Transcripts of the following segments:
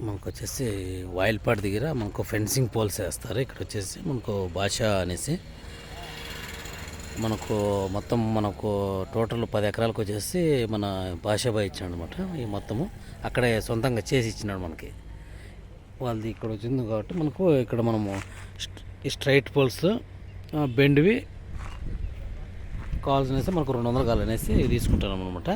మనకు వచ్చేసి వాయిల్పాడ్ దగ్గర మనకు ఫెన్సింగ్ పోల్స్ వేస్తారు. ఇక్కడ వచ్చేసి మనకు భాష అనేసి మనకు టోటల్ 10 ఎకరాలకు వచ్చేసి మన భాషాబాయి ఇచ్చాడు అనమాట. ఈ మొత్తము అక్కడే సొంతంగా చేసి ఇచ్చినాడు మనకి. వాళ్ళది ఇక్కడ వచ్చింది కాబట్టి మనకు ఇక్కడ మనము స్ట్రైట్ పోల్స్ బెండ్వి కావాల్సినేసి మనకు 200 కావాలనేసి తీసుకుంటున్నాం అనమాట.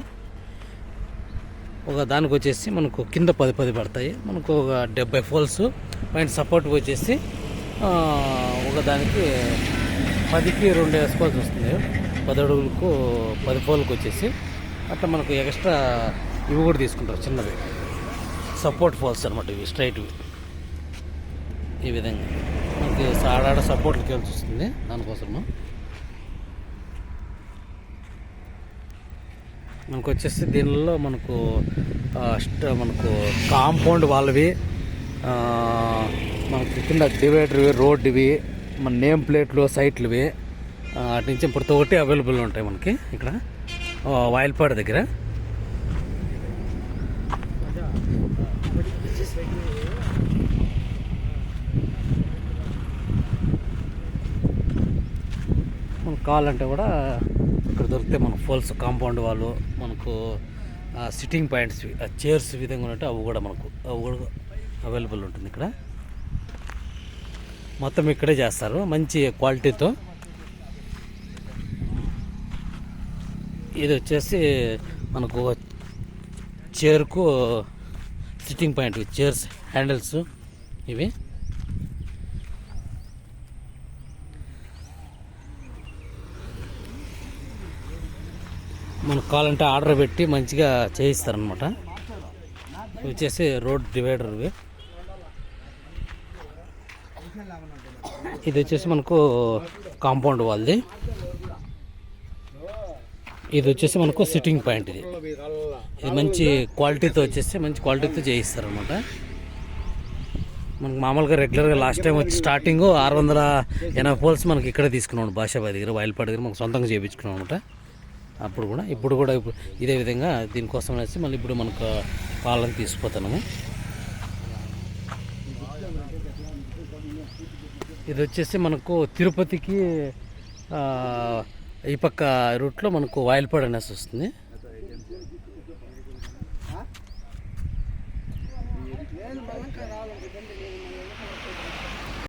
ఒక దానికి వచ్చేసి మనకు కింద 10 పడతాయి. మనకు ఒక 70 పోల్స్ పైన సపోర్ట్ వచ్చేసి ఒక దానికి 10కి 2 వేసుకోవాల్సి వస్తుంది. 10 అడుగులకు 10 పోల్కి వచ్చేసి అట్లా మనకు ఎక్స్ట్రా ఇవి కూడా తీసుకుంటారు, చిన్నవి సపోర్ట్ పోల్స్ అనమాట. ఇవి స్ట్రైట్వి ఈ విధంగా మనకి ఆడాడ సపోర్ట్లకి వెళ్ళి వస్తుంది. దానికోసము మనకు వచ్చేసి దీనిలో మనకు కాంపౌండ్ వాళ్ళవి, మనకి కింద డివైడర్వి, రోడ్డువి, మన నేమ్ ప్లేట్లు, సైట్లువి అటు నుంచి ప్రతి ఒక్కటి అవైలబుల్ ఉంటాయి మనకి ఇక్కడ వాయిల్పాడ్ దగ్గర. మనకు కావాలంటే కూడా ఇక్కడ దొరికితే మనకు ఫోల్స్, కాంపౌండ్ వాళ్ళు, మనకు సిట్టింగ్ పాయింట్స్, చైర్స్ విధంగా ఉంటే అవి కూడా అవైలబుల్ ఉంటుంది ఇక్కడ. మొత్తం ఇక్కడే చేస్తారు మంచి క్వాలిటీతో. ఇది వచ్చేసి మనకు చైర్కు సిట్టింగ్ పాయింట్, చైర్స్ హ్యాండిల్స్ ఇవి. మనకు కావాలంటే ఆర్డర్ పెట్టి మంచిగా చేయిస్తారనమాట. వచ్చేసి రోడ్ డివైడర్వి. ఇది వచ్చేసి మనకు కాంపౌండ్ వాళ్ళది. ఇది వచ్చేసి మనకు సిట్టింగ్ పాయింట్. ఇది మంచి క్వాలిటీతో చేయిస్తారనమాట. మనకు మామూలుగా రెగ్యులర్గా లాస్ట్ టైం వచ్చి స్టార్టింగ్ 680 పోల్స్ మనకి ఇక్కడే తీసుకున్నాం భాషాబాయి దగ్గర, వాయిల్పాడ్ దగ్గర మనకు సొంతంగా చేయించుకున్నాం అనమాట. ఇప్పుడు కూడా ఇదే విధంగా దీనికోసం అనేసి మళ్ళీ ఇప్పుడు మనకు కావాలని తీసుకుపోతున్నాము. ఇది వచ్చేసి మనకు తిరుపతికి ఈ పక్క రూట్లో మనకు వాయిల్పాడ్ అనేసి వస్తుంది.